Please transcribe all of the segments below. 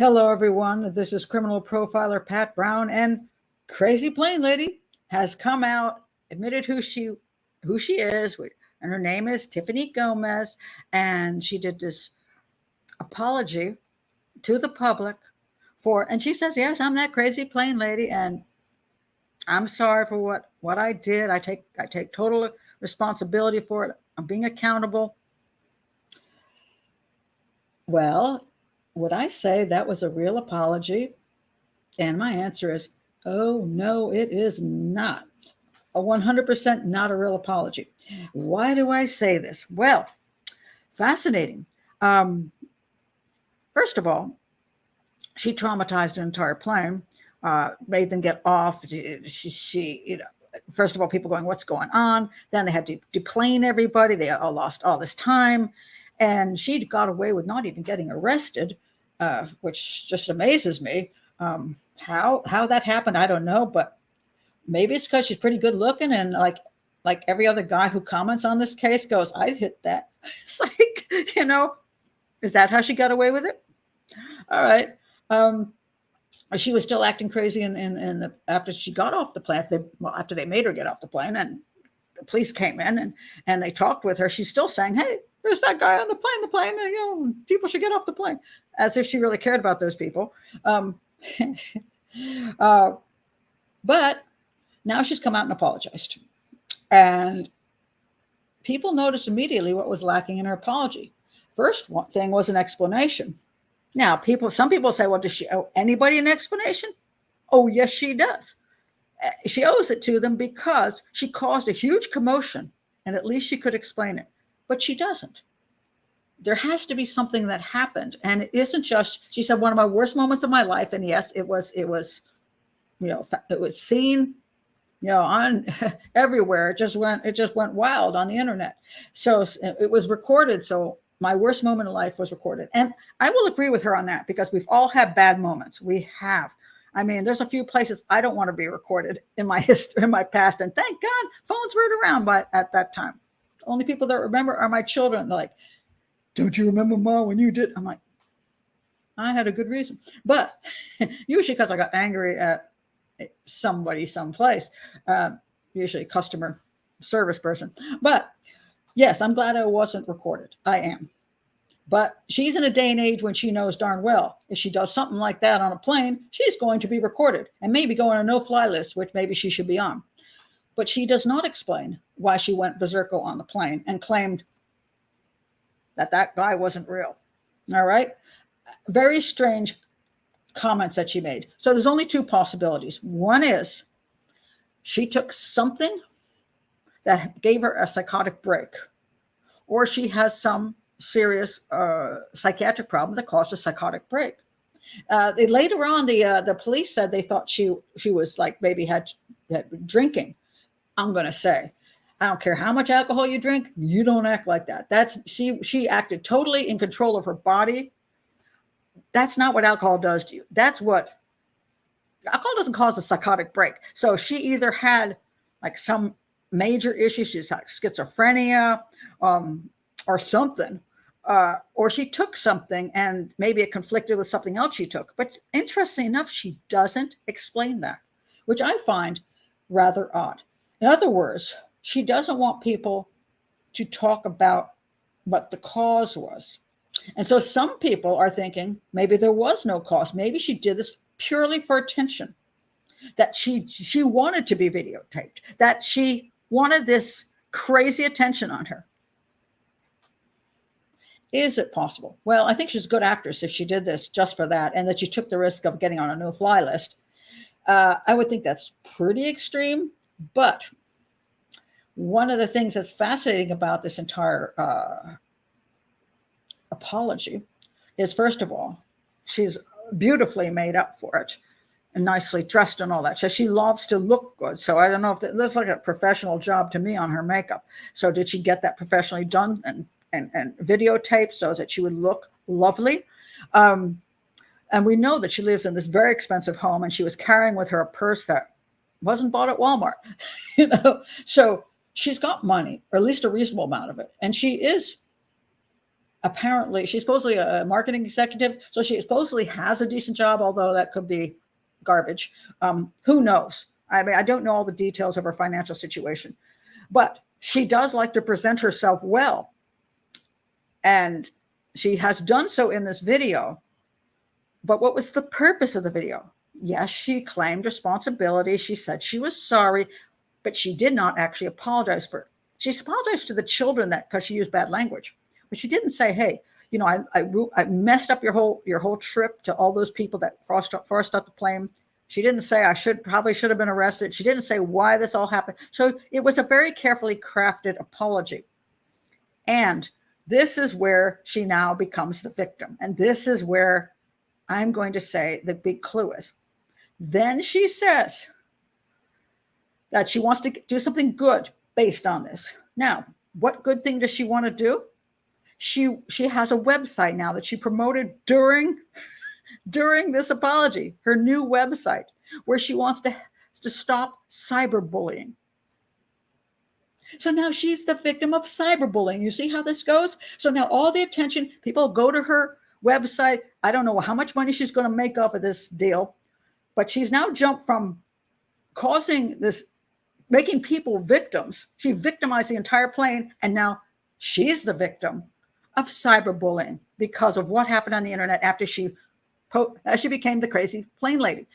Hello, everyone. This is criminal profiler Pat Brown, and Crazy Plane Lady has come out, admitted who she is, and her name is Tiffany Gomas, and she did this apology to the public and she says, "Yes, I'm that crazy plane lady, and I'm sorry for what I did. I take total responsibility for it. I'm being accountable." Well, would I say that was a real apology? And my answer is, oh, no, it is not. A 100% not a real apology. Why do I say this? Well, fascinating. Um, First of all, she traumatized an entire plane, made them get off. First of all, people going, "What's going on?" Then they had to deplane everybody. They all lost all this time. And she got away with not even getting arrested, which just amazes me. How that happened, I don't know, but maybe it's because she's pretty good looking, and like every other guy who comments on this case goes, "I'd hit that." It's like, is that how she got away with it? All right. Um, she was still acting crazy after she got off the plane. After they made her get off the plane, and the police came in and they talked with her, she's still saying, "Hey, there's that guy on the plane. The plane, people should get off the plane," as if she really cared about those people. uh, but now she's come out and apologized, and people noticed immediately what was lacking in her apology. First one thing was an explanation. Now, some people say, "Well, does she owe anybody an explanation?" Oh, yes, she does. She owes it to them because she caused a huge commotion, and at least she could explain it. But she doesn't. There has to be something that happened, and it isn't just. She said, "One of my worst moments of my life," and yes, it was. It was seen, on everywhere. It just went wild on the internet. So it was recorded. So my worst moment in life was recorded. And I will agree with her on that, because we've all had bad moments. We have. I mean, there's a few places I don't want to be recorded in my history, in my past. And thank God phones weren't around at that time. The only people that remember are my children. They're like, "Don't you remember, Mom, when you did?" I'm like, I had a good reason. But usually because I got angry at somebody someplace, uh, usually a customer service person. But yes, I'm glad I wasn't recorded. I am. But she's in a day and age when she knows darn well if she does something like that on a plane, she's going to be recorded and maybe go on a no-fly list, which maybe she should be on. But she does not explain why she went berserko on the plane and claimed that guy wasn't real. All right. Very strange comments that she made. So there's only two possibilities. One is she took something that gave her a psychotic break, or she has some serious psychiatric problem that caused a psychotic break. Later on, the police said they thought she was like maybe had drinking. I'm going to say, I don't care how much alcohol you drink, you don't act like that. That's she acted totally in control of her body. That's not what alcohol does to you. That's what alcohol doesn't cause a psychotic break. So she either had like some major issue, she's like schizophrenia, um, or something, or she took something and maybe it conflicted with something else she took. But interesting enough, she doesn't explain that, which I find rather odd. In other words, she doesn't want people to talk about what the cause was. And so some people are thinking maybe there was no cause. Maybe she did this purely for attention, that she wanted to be videotaped, that she wanted this crazy attention on her. Is it possible? Well, I think she's a good actress if she did this just for that, and that she took the risk of getting on a no-fly list. I would think that's pretty extreme. But one of the things that's fascinating about this entire apology is, first of all, she's beautifully made up for it and nicely dressed and all that. So she loves to look good. So I don't know if it looks like a professional job to me on her makeup. So did she get that professionally done and videotaped so that she would look lovely? And we know that she lives in this very expensive home, and she was carrying with her a purse that wasn't bought at Walmart, So she's got money, or at least a reasonable amount of it. And she is apparently she's supposedly a marketing executive, so she supposedly has a decent job, although that could be garbage. Who knows? I mean, I don't know all the details of her financial situation, but she does like to present herself well. And she has done so in this video. But what was the purpose of the video? Yes, she claimed responsibility. She said she was sorry, but she did not actually apologize for it. She apologized to the children that because she used bad language, but she didn't say, "Hey, you know, I messed up your whole trip," to all those people that forced out the plane. She didn't say I probably should have been arrested. She didn't say why this all happened. So it was a very carefully crafted apology. And this is where she now becomes the victim. And this is where I'm going to say the big clue is. Then she says that she wants to do something good based on this. Now, what good thing does she want to do? She has a website now that she promoted during this apology, her new website, where she wants to stop cyberbullying. So now she's the victim of cyberbullying. You see how this goes? So now all the attention, people go to her website. I don't know how much money she's going to make off of this deal, but she's now jumped from causing this, making people victims. She victimized the entire plane, and now she's the victim of cyberbullying because of what happened on the internet after she became the crazy plane lady.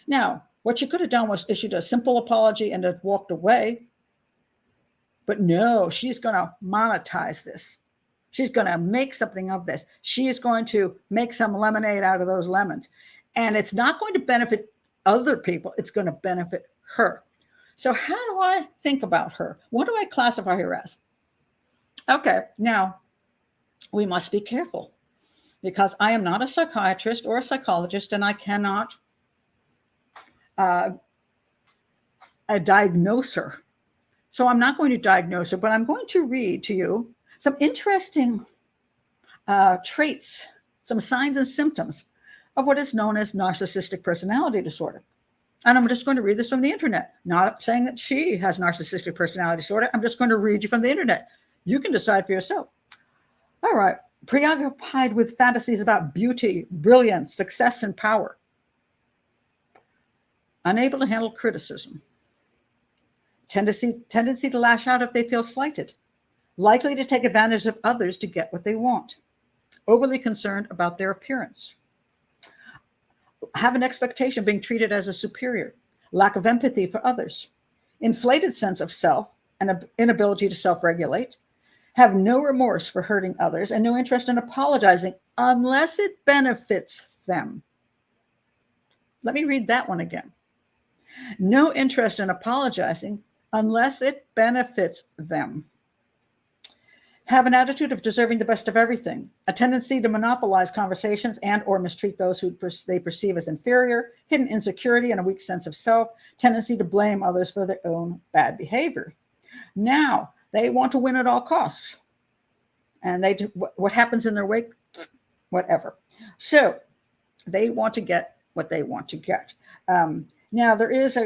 Now, what she could have done was issued a simple apology and have walked away. But no, she's going to monetize this. She's going to make something of this. She is going to make some lemonade out of those lemons. And it's not going to benefit other people. It's going to benefit her. So how do I think about her? What do I classify her as? Okay, now we must be careful because I am not a psychiatrist or a psychologist, and I cannot diagnose her. So I'm not going to diagnose her, but I'm going to read to you some interesting traits, some signs and symptoms of what is known as narcissistic personality disorder. And I'm just going to read this from the internet, not saying that she has narcissistic personality disorder. I'm just going to read you from the internet. You can decide for yourself. All right. Preoccupied with fantasies about beauty, brilliance, success, and power. Unable to handle criticism. Tendency to lash out if they feel slighted. Likely to take advantage of others to get what they want. Overly concerned about their appearance. Have an expectation of being treated as a superior. Lack of empathy for others. Inflated sense of self and an inability to self-regulate. Have no remorse for hurting others and no interest in apologizing unless it benefits them. Let me read that one again. No interest in apologizing unless it benefits them. Have an attitude of deserving the best of everything, a tendency to monopolize conversations and or mistreat those who they perceive as inferior, hidden insecurity and a weak sense of self, tendency to blame others for their own bad behavior. Now, they want to win at all costs. And they do, what happens in their wake, whatever. So they want to get what they want to get. Now, there is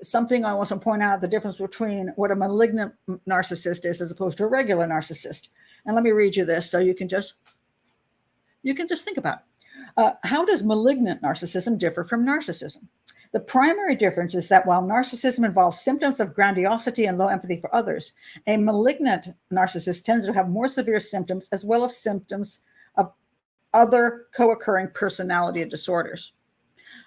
something I want to point out, the difference between what a malignant narcissist is as opposed to a regular narcissist. And let me read you this so you can just think about it. How does malignant narcissism differ from narcissism? The primary difference is that while narcissism involves symptoms of grandiosity and low empathy for others, a malignant narcissist tends to have more severe symptoms as well as symptoms of other co-occurring personality disorders.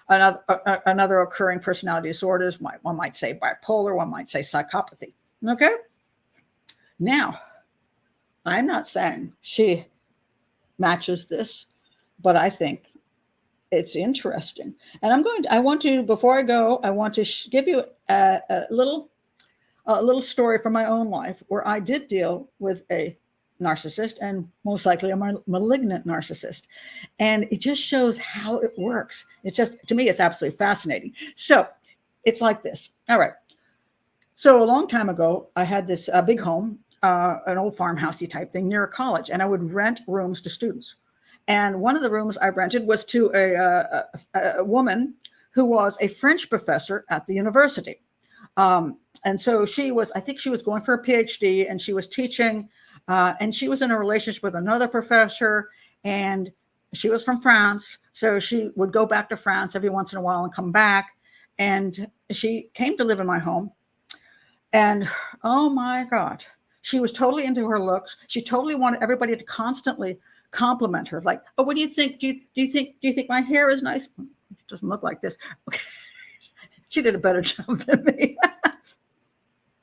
Another occurring personality disorders, one might say bipolar, one might say psychopathy. Okay? Now, I'm not saying she matches this, but I think it's interesting. And I want to, before I go, I want to give you a little story from my own life where I did deal with a narcissist and most likely a malignant narcissist. And it just shows how it works. To me, it's absolutely fascinating. So it's like this. All right. So a long time ago, I had this big home, an old farmhousey type thing near a college, and I would rent rooms to students. And one of the rooms I rented was to a woman who was a French professor at the university. And so I think she was going for a PhD, and she was teaching And she was in a relationship with another professor, and she was from France. So she would go back to France every once in a while and come back. And she came to live in my home. And oh my God, she was totally into her looks. She totally wanted everybody to constantly compliment her. Like, oh, what do you think? Do you think my hair is nice? It doesn't look like this. She did a better job than me.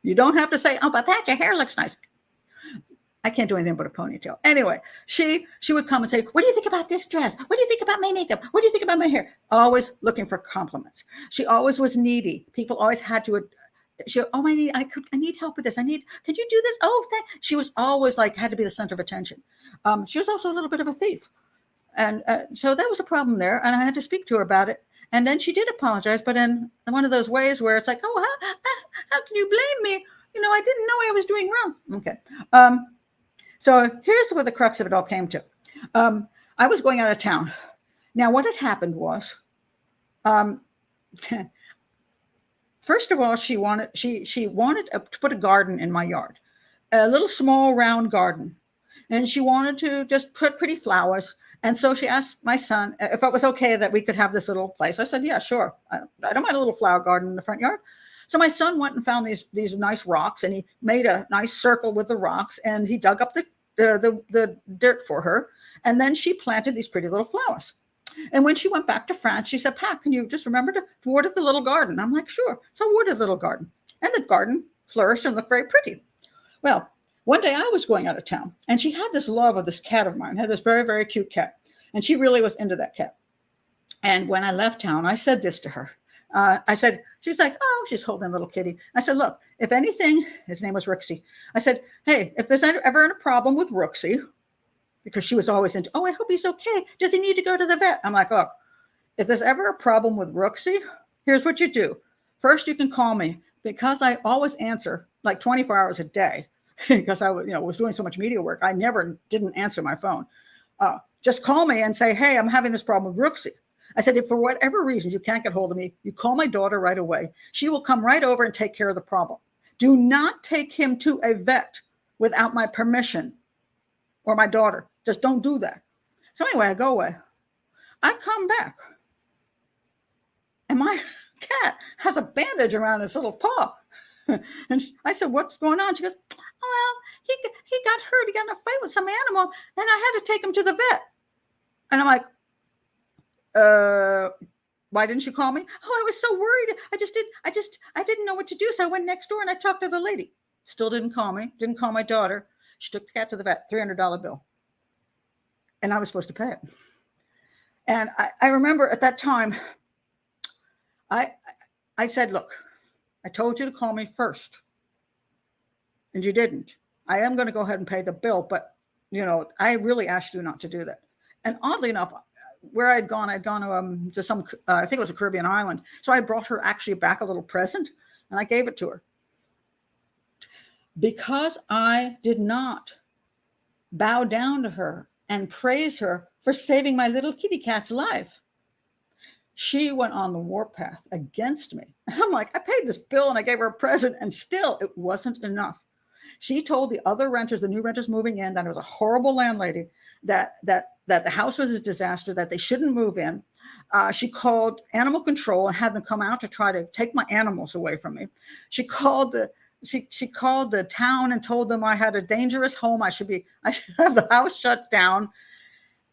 You don't have to say, oh, but Pat, your hair looks nice. I can't do anything but a ponytail. Anyway, she would come and say, what do you think about this dress? What do you think about my makeup? What do you think about my hair? Always looking for compliments. She always was needy. People always had to, oh, I need help with this. Could you do this? Oh, she was always like, had to be the center of attention. She was also a little bit of a thief. And so that was a problem there. And I had to speak to her about it. And then she did apologize, but in one of those ways where it's like, oh, how can you blame me? I didn't know I was doing wrong. Okay. So here's where the crux of it all came to. I was going out of town. Now, what had happened was, first of all, she wanted to put a garden in my yard, a little small round garden, and she wanted to just put pretty flowers. And so she asked my son if it was okay that we could have this little place. I said, yeah, sure. I don't mind a little flower garden in the front yard. So my son went and found these nice rocks, and he made a nice circle with the rocks, and he dug up the dirt for her. And then she planted these pretty little flowers. And when she went back to France, she said, Pat, can you just remember to water the little garden? I'm like, sure. So I watered the little garden, and the garden flourished and looked very pretty. Well, one day I was going out of town, and she had this love of this cat of mine, had this very, very cute cat. And she really was into that cat. And when I left town, I said this to her. She's like, oh, she's holding a little kitty. I said, look, if anything, his name was Rooksy. I said, hey, if there's ever a problem with Rooksy, because she was always into, oh, I hope he's okay. Does he need to go to the vet? I'm like, look, if there's ever a problem with Rooksy, here's what you do. First, you can call me, because I always answer like 24 hours a day because I was doing so much media work. I never didn't answer my phone. Just call me and say, hey, I'm having this problem with Rooksy. I said, if for whatever reason you can't get hold of me, you call my daughter right away. She will come right over and take care of the problem. Do not take him to a vet without my permission or my daughter. Just don't do that. So anyway, I go away. I come back, and my cat has a bandage around his little paw. And I said, what's going on? She goes, well, he got hurt. He got in a fight with some animal, and I had to take him to the vet. And I'm like, why didn't you call me? Oh, I was so worried. I didn't know what to do. So I went next door and I talked to the lady. Still didn't call me. Didn't call my daughter. She took the cat to the vet, $300 bill. And I was supposed to pay it. And I remember at that time, I said, look, I told you to call me first. And you didn't. I am going to go ahead and pay the bill, but I really asked you not to do that. And oddly enough, where I'd gone to some, I think it was a Caribbean island. So I brought her actually back a little present, and I gave it to her. Because I did not bow down to her and praise her for saving my little kitty cat's life, she went on the warpath against me. I'm like, I paid this bill and I gave her a present, and still it wasn't enough. She told the other renters, the new renters moving in, that it was a horrible landlady, that the house was a disaster, that they shouldn't move in. She called animal control and had them come out to try to take my animals away from me. She called the town and told them I had a dangerous home. I should have the house shut down.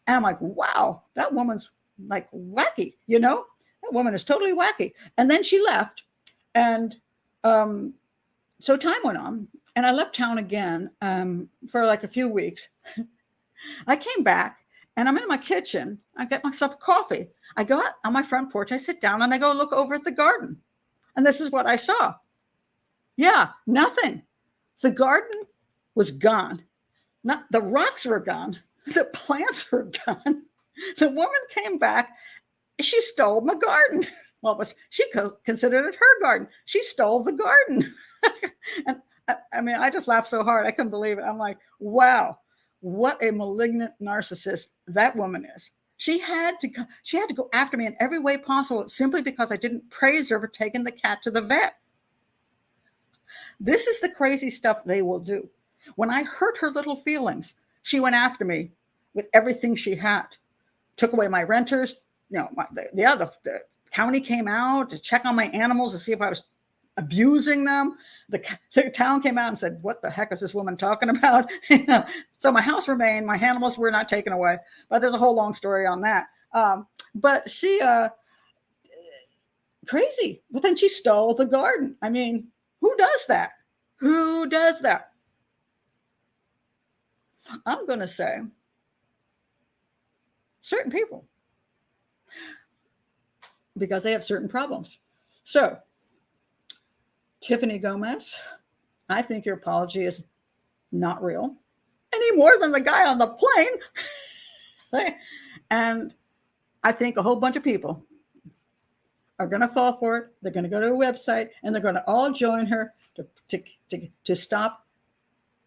And I'm like, wow, that woman's like wacky, that woman is totally wacky. And then she left. And so time went on, and I left town again for like a few weeks. I came back, and I'm in my kitchen. I get myself coffee. I go out on my front porch. I sit down, and I go look over at the garden. And this is what I saw. Yeah, nothing. The garden was gone. The rocks were gone. The plants were gone. The woman came back. She stole my garden. Well, she considered it her garden. She stole the garden. And I just laughed so hard. I couldn't believe it. I'm like, wow, what a malignant narcissist that woman is. She had to go after me in every way possible simply because I didn't praise her for taking the cat to the vet. This is the crazy stuff they will do. When I hurt her little feelings, she went after me with everything she had, took away my renters. The county came out to check on my animals to see if I was abusing them. The town came out and said, what the heck is this woman talking about? So my house remained, my animals were not taken away, but there's a whole long story on that. But she, crazy. But then she stole the garden. I mean, who does that? Who does that? I'm going to say certain people, because they have certain problems. So, Tiffany Gomas, I think your apology is not real any more than the guy on the plane. And I think a whole bunch of people are going to fall for it. They're going to go to a website and they're going to all join her to stop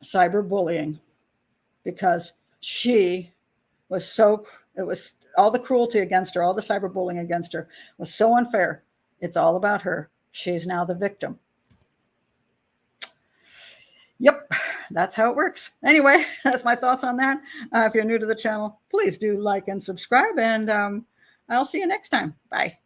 cyberbullying, because she was it was all the cruelty against her, all the cyberbullying against her was so unfair. It's all about her. She's now the victim. Yep, that's how it works. Anyway, that's my thoughts on that. If you're new to the channel, please do like and subscribe, and I'll see you next time. Bye.